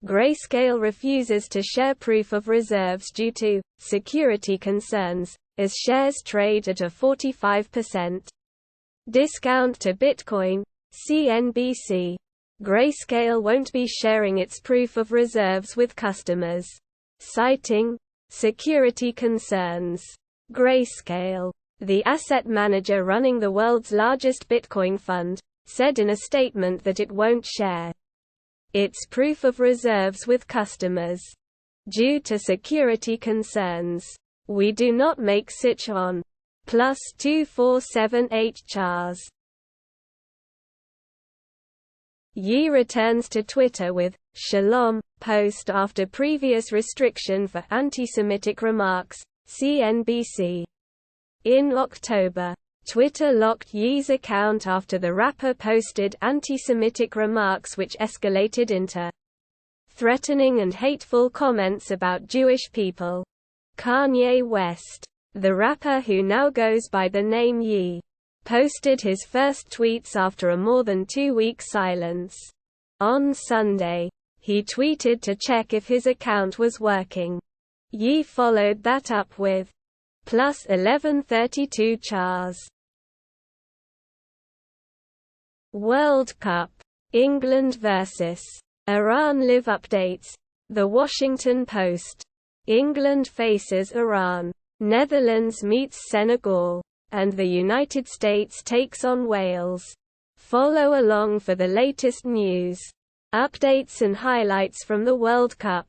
Grayscale refuses to share proof of reserves due to security concerns, as shares trade at a 45% discount to Bitcoin. CNBC. Grayscale won't be sharing its proof of reserves with customers, citing security concerns. Grayscale, the asset manager running the world's largest Bitcoin fund, said in a statement that it won't share its proof of reserves with customers due to security concerns. We do not make such on +2478 chars. Yi returns to Twitter with Shalom post after previous restriction for anti-Semitic remarks. CNBC. In October, Twitter locked Yi's account after the rapper posted anti-Semitic remarks which escalated into threatening and hateful comments about Jewish people. Kanye West, the rapper who now goes by the name Yi, posted his first tweets after a more than 2-week silence. On Sunday, he tweeted to check if his account was working. Yi followed that up with +1132 chars. World Cup. England vs. Iran live updates. The Washington Post. England faces Iran. Netherlands meets Senegal. And the United States takes on Wales. Follow along for the latest news, updates and highlights from the World Cup.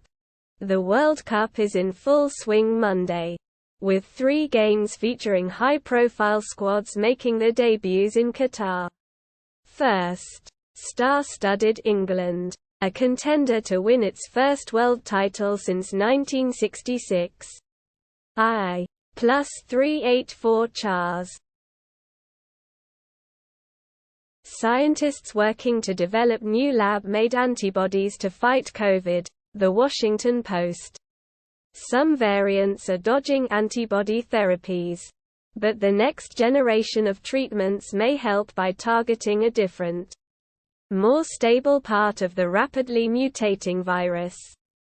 The World Cup is in full swing Monday, with 3 games featuring high-profile squads making their debuts in Qatar. First, star-studded England, a contender to win its first world title since 1966. +384 chars. Scientists working to develop new lab-made antibodies to fight COVID. The Washington Post. Some variants are dodging antibody therapies, but the next generation of treatments may help by targeting a different, more stable part of the rapidly mutating virus.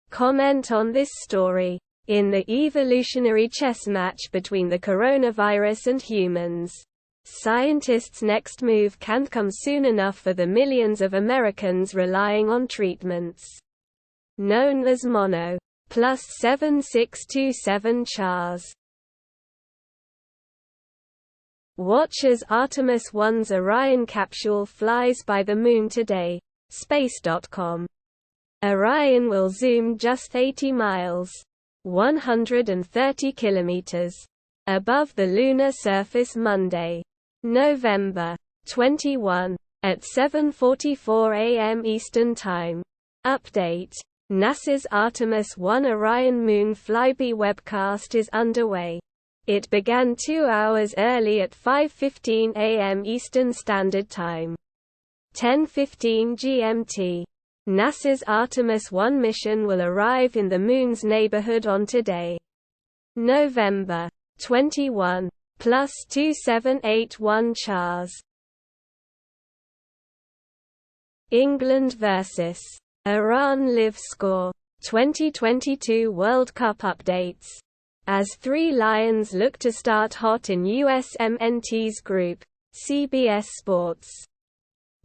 Comment on this story. In the evolutionary chess match between the coronavirus and humans, scientists' next move can't come soon enough for the millions of Americans relying on treatments known as mono. +7627 chars. Watch as Artemis 1's Orion capsule flies by the Moon today. Space.com. Orion will zoom just 80 miles. 130 kilometers above the lunar surface Monday, November 21, at 7:44 a.m. Eastern Time. Update: NASA's Artemis 1 Orion Moon Flyby webcast is underway. It began 2 hours early at 5:15 a.m. Eastern Standard Time, 10:15 GMT. NASA's Artemis 1 mission will arrive in the Moon's neighborhood on today, November 21, +2781 chars. England vs. Iran live score. 2022 World Cup updates. As 3 Lions look to start hot in USMNT's group, CBS Sports.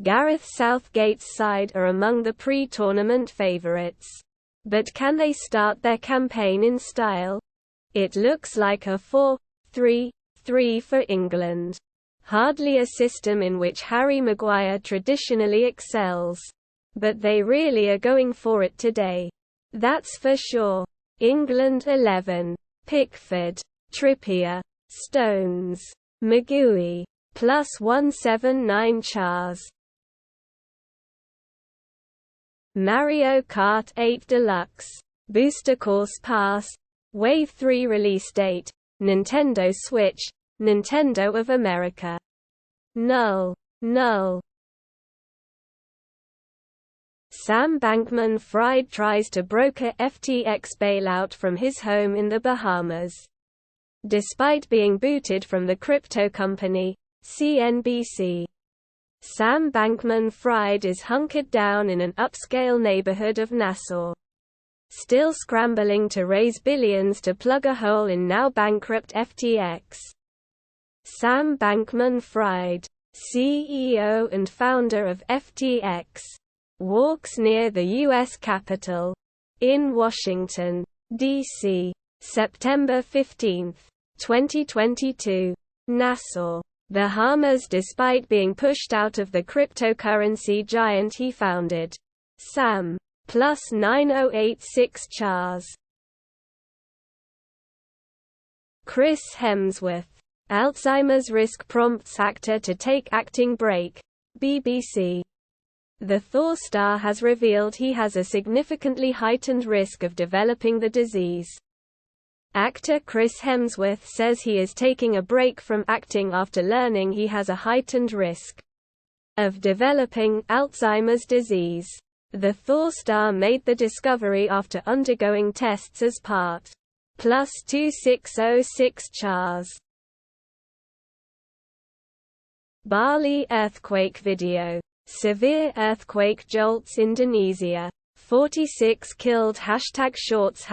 Gareth Southgate's side are among the pre-tournament favourites. But can they start their campaign in style? It looks like a 4-3-3 for England. Hardly a system in which Harry Maguire traditionally excels. But they really are going for it today. That's for sure. England 11. Pickford, Trippier, Stones, Maguire, +179 chars. Mario Kart 8 Deluxe. Booster Course Pass. Wave 3 release date. Nintendo Switch. Nintendo of America. Null. Sam Bankman-Fried tries to broker FTX bailout from his home in the Bahamas. Despite being booted from the crypto company, CNBC. Sam Bankman-Fried is hunkered down in an upscale neighborhood of Nassau, still scrambling to raise billions to plug a hole in now bankrupt FTX. Sam Bankman-Fried, CEO and founder of FTX, walks near the U.S. Capitol in Washington, D.C. September 15, 2022. Nassau, Bahamas. Despite being pushed out of the cryptocurrency giant he founded, Sam plus 9086 Chars. Chris Hemsworth, Alzheimer's risk prompts actor to take acting break. BBC. The Thor star has revealed he has a significantly heightened risk of developing the disease. Actor Chris Hemsworth says he is taking a break from acting after learning he has a heightened risk of developing Alzheimer's disease. The Thor star made the discovery after undergoing tests as part plus 2606 Chars. Bali earthquake video. Severe earthquake jolts Indonesia. 46 killed #shorts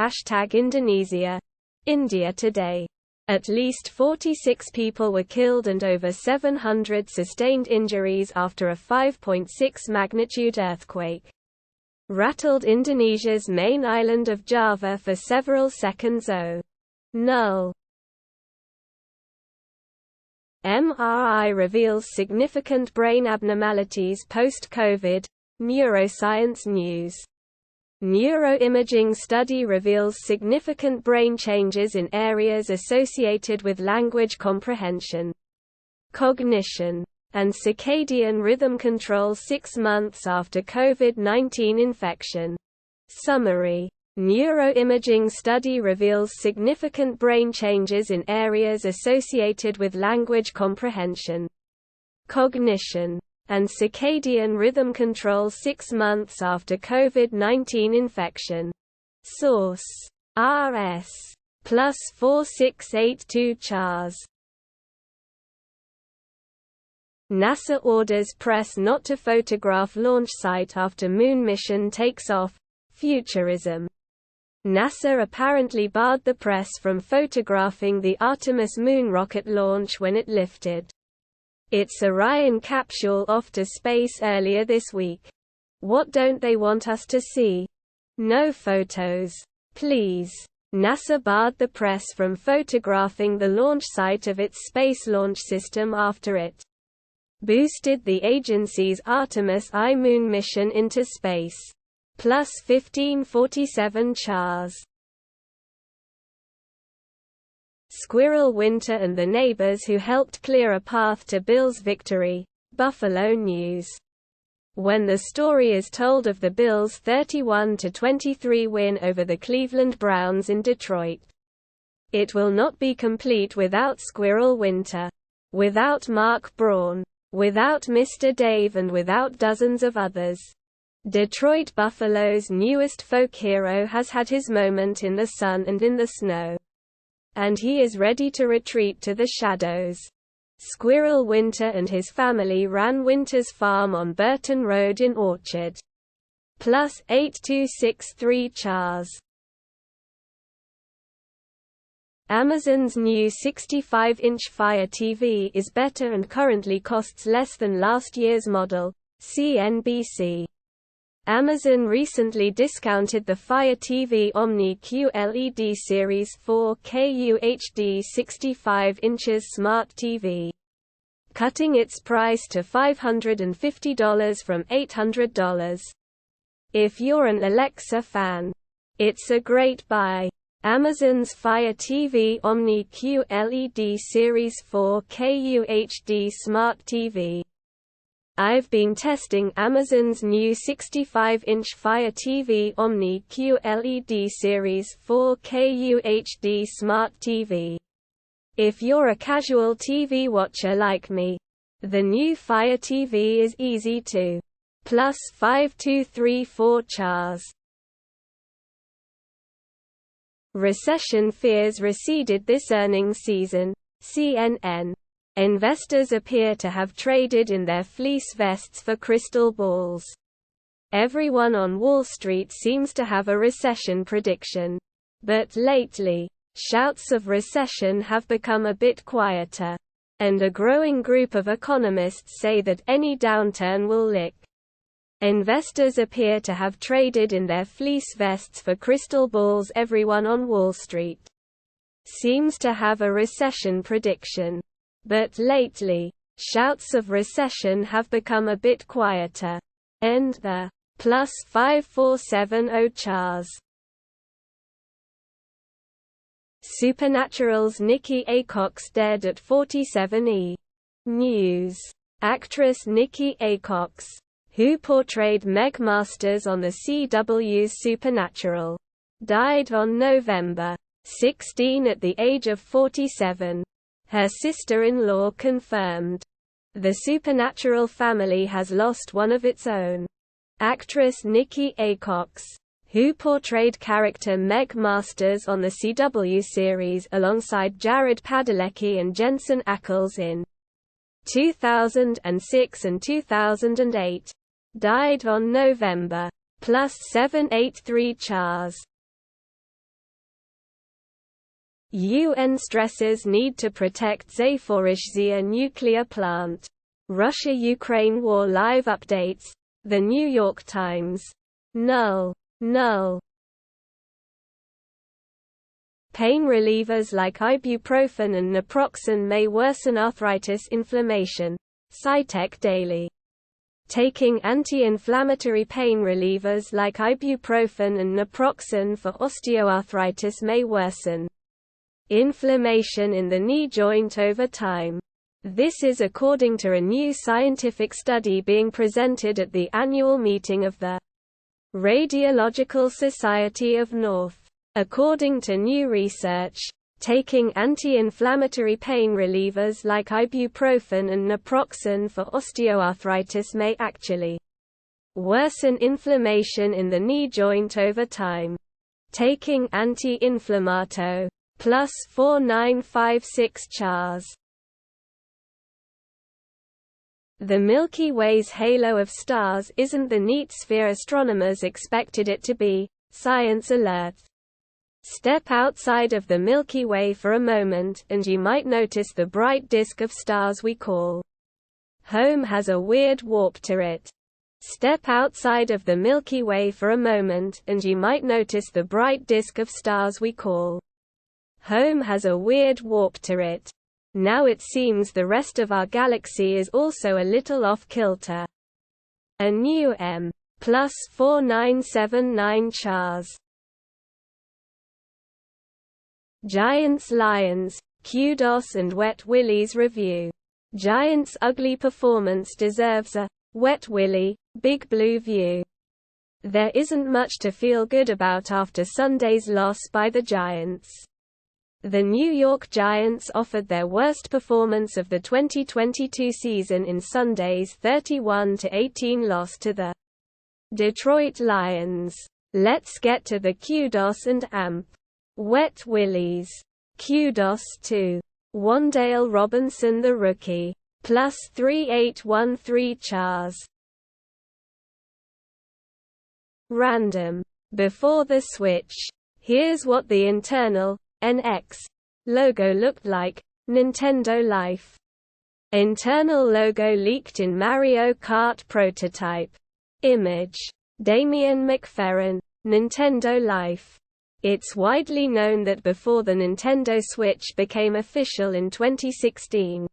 #Indonesia. India Today. At least 46 people were killed and over 700 sustained injuries after a 5.6 magnitude earthquake rattled Indonesia's main island of Java for several seconds. Null. MRI reveals significant brain abnormalities post-COVID. Neuroscience News. Neuroimaging study reveals significant brain changes in areas associated with language comprehension, cognition, and circadian rhythm control 6 months after COVID-19 infection. Summary. Neuroimaging study reveals significant brain changes in areas associated with language comprehension, cognition, and circadian rhythm control 6 months after COVID-19 infection. Source. RS. Plus 4682 Chars. NASA orders press not to photograph launch site after moon mission takes off. Futurism. NASA apparently barred the press from photographing the Artemis moon rocket launch when it lifted its Orion capsule off to space earlier this week. What don't they want us to see? No photos, please. NASA barred the press from photographing the launch site of its Space Launch System after it boosted the agency's Artemis I moon mission into space. Plus 1547 Chars. Squirrel Winter and the neighbors who helped clear a path to Bills' victory. Buffalo News. When the story is told of the Bills' 31-23 win over the Cleveland Browns in Detroit, it will not be complete without Squirrel Winter, without Mark Braun, without Mr. Dave, and without dozens of others. Detroit Buffalo's newest folk hero has had his moment in the sun and in the snow, and he is ready to retreat to the shadows. Squirrel Winter and his family ran Winter's farm on Burton Road in Orchard. Plus 8263 Chars. Amazon's new 65-inch Fire TV is better and currently costs less than last year's model. CNBC. Amazon recently discounted the Fire TV Omni QLED Series 4K UHD 65 inches smart TV, cutting its price to $550 from $800. If you're an Alexa fan, it's a great buy. Amazon's Fire TV Omni QLED Series 4K UHD smart TV. I've been testing Amazon's new 65-inch Fire TV Omni QLED Series 4K UHD Smart TV. If you're a casual TV watcher like me, the new Fire TV is easy to. Plus 5234 Chars. Recession fears receded this earnings season. CNN. Investors appear to have traded in their fleece vests for crystal balls. Everyone on Wall Street seems to have a recession prediction. But lately, shouts of recession have become a bit quieter. And a growing group of economists say that any downturn will lick. Investors appear to have traded in their fleece vests for crystal balls. Everyone on Wall Street seems to have a recession prediction. But lately, shouts of recession have become a bit quieter. And the +5470 CHARS. Supernatural's Nikki Acox dead at 47. News. Actress Nikki Acox, who portrayed Meg Masters on the CW's Supernatural, died on November 16 at the age of 47. Her sister-in-law confirmed. The Supernatural family has lost one of its own. Actress Nikki Acox, who portrayed character Meg Masters on the CW series alongside Jared Padalecki and Jensen Ackles in 2006 and 2008, died on November +783 CHARS. UN stresses need to protect Zaporizhzhia nuclear plant. Russia-Ukraine war live updates. The New York Times. Null. Pain relievers like ibuprofen and naproxen may worsen arthritis inflammation. SciTech Daily. Taking anti-inflammatory pain relievers like ibuprofen and naproxen for osteoarthritis may worsen inflammation in the knee joint over time. This is according to a new scientific study being presented at the annual meeting of the Radiological Society of North. According to new research, taking anti-inflammatory pain relievers like ibuprofen and naproxen for osteoarthritis may actually worsen inflammation in the knee joint over time. Taking anti-inflammato +4956 CHARS. The Milky Way's halo of stars isn't the neat sphere astronomers expected it to be. Science alert. Step outside of the Milky Way for a moment, and you might notice the bright disk of stars we call home has a weird warp to it. Step outside of the Milky Way for a moment, and you might notice the bright disk of stars we call home has a weird warp to it. Now it seems the rest of our galaxy is also a little off-kilter. A new M. +4979 CHARS. Giants Lions, Kudos and Wet Willie's review. Giants' ugly performance deserves a Wet Willie, Big Blue view. There isn't much to feel good about after Sunday's loss by the Giants. The New York Giants offered their worst performance of the 2022 season in Sunday's 31-18 loss to the Detroit Lions. Let's get to the kudos and amp. Wet Willies. Kudos to Wan'Dale Robinson the rookie. +3813 CHARS. Random. Before the switch. Here's what the internal NX logo looked like. Nintendo Life. Internal logo leaked in Mario Kart prototype. Image. Damian McFerrin. Nintendo Life. It's widely known that before the Nintendo Switch became official in 2016,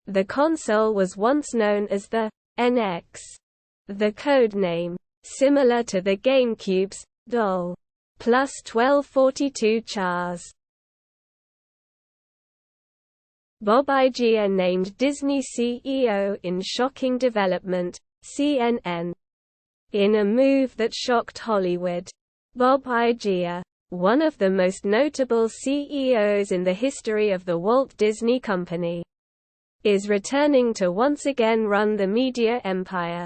the console was once known as the NX. The codename, similar to the GameCube's DOL. +1242 CHARS. Bob Iger named Disney CEO in shocking development, CNN. In a move that shocked Hollywood. Bob Iger, one of the most notable CEOs in the history of the Walt Disney Company, is returning to once again run the media empire.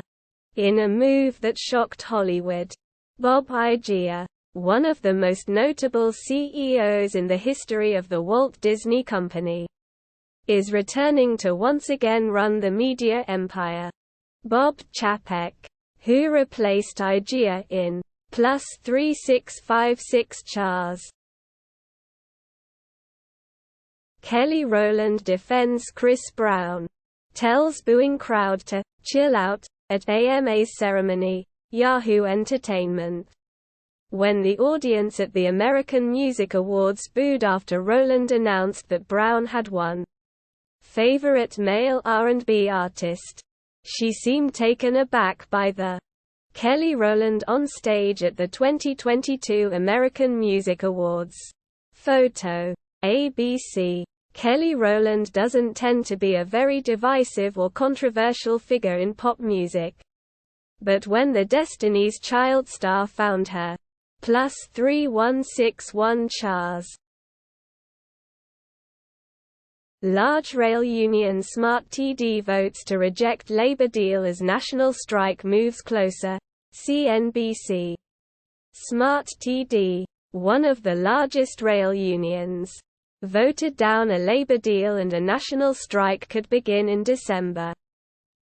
In a move that shocked Hollywood. Bob Iger, one of the most notable CEOs in the history of the Walt Disney Company, is returning to once again run the media empire. Bob Chapek, who replaced IGEA in +3656 Chars. Kelly Rowland defends Chris Brown. Tells booing crowd to chill out at AMA's ceremony. Yahoo Entertainment. When the audience at the American Music Awards booed after Rowland announced that Brown had won Favorite Male R&B Artist, she seemed taken aback by the Kelly Rowland on stage at the 2022 American Music Awards. Photo. ABC. Kelly Rowland doesn't tend to be a very divisive or controversial figure in pop music. But when the Destiny's Child star found her +3161 Chars. Large rail union Smart TD votes to reject Labour deal as national strike moves closer. CNBC. Smart TD, one of the largest rail unions, voted down a Labour deal and a national strike could begin in December.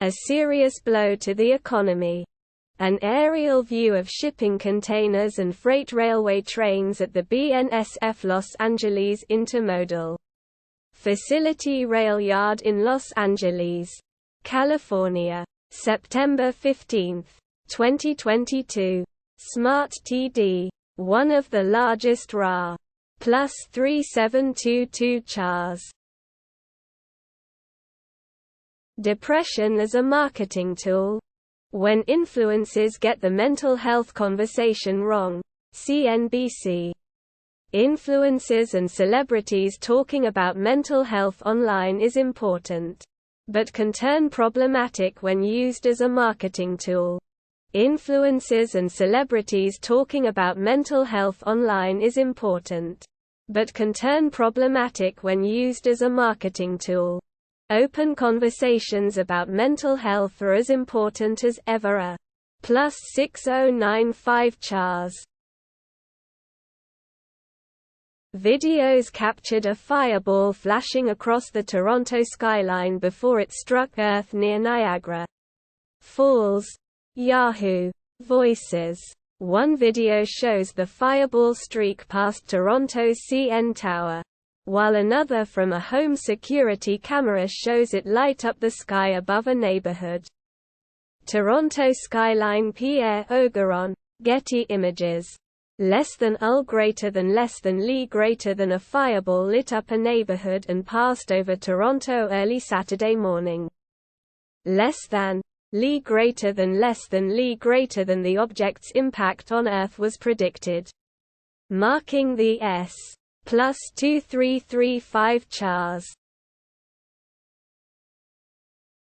A serious blow to the economy. An aerial view of shipping containers and freight railway trains at the BNSF Los Angeles Intermodal Facility Rail Yard in Los Angeles, California. September 15, 2022. Smart TD, one of the largest RA. +3722 Chars. Depression as a marketing tool. When influencers get the mental health conversation wrong. CNBC. Influencers and celebrities talking about mental health online is important, but can turn problematic when used as a marketing tool. Influencers and celebrities talking about mental health online is important, but can turn problematic when used as a marketing tool. Open conversations about mental health are as important as ever. A +6095 Chars. Videos captured a fireball flashing across the Toronto skyline before it struck Earth near Niagara Falls. Yahoo. Voices. One video shows the fireball streak past Toronto's CN Tower, while another from a home security camera shows it light up the sky above a neighborhood. Toronto skyline Pierre Augeron. Getty Images. Less than greater than Lee greater than a fireball lit up a neighborhood and passed over Toronto early Saturday morning. Less than Lee greater than Lee greater than the object's impact on Earth was predicted, marking the S. +2335 Chars.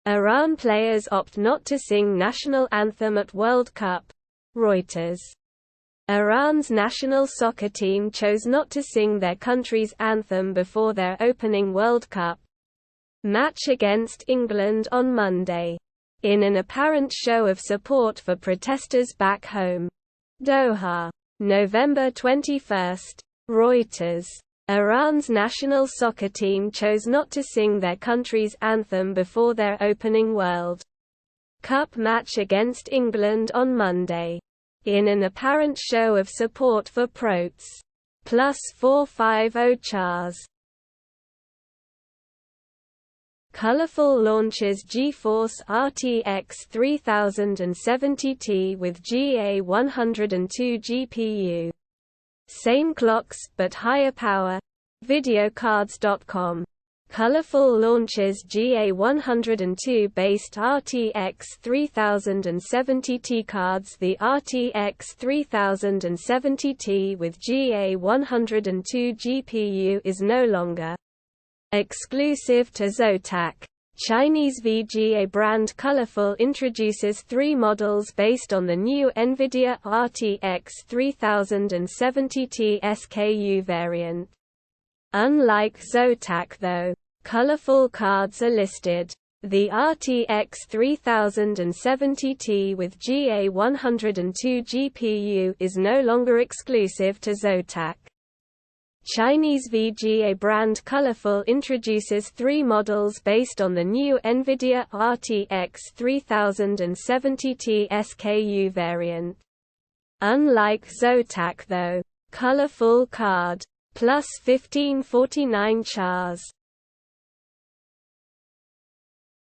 Iran players opt not to sing national anthem at World Cup. Reuters. Iran's national soccer team chose not to sing their country's anthem before their opening World Cup match against England on Monday, in an apparent show of support for protesters back home. Doha. November 21. Reuters. Iran's national soccer team chose not to sing their country's anthem before their opening World Cup match against England on Monday, in an apparent show of support for protests. +450 Chars. Colorful launches GeForce RTX 3070Ti with GA102 GPU. Same clocks, but higher power. Videocards.com. Colorful launches GA102-based RTX 3070Ti cards. The RTX 3070Ti with GA102 GPU is no longer exclusive to Zotac. Chinese VGA brand Colorful introduces 3 models based on the new NVIDIA RTX 3070Ti SKU variant. Unlike Zotac though, Colorful cards are listed. The RTX 3070Ti with GA102 GPU is no longer exclusive to Zotac. Chinese VGA brand Colorful introduces 3 models based on the new NVIDIA RTX 3070 Ti SKU variant. Unlike Zotac though, Colorful Card Plus 1549 Chars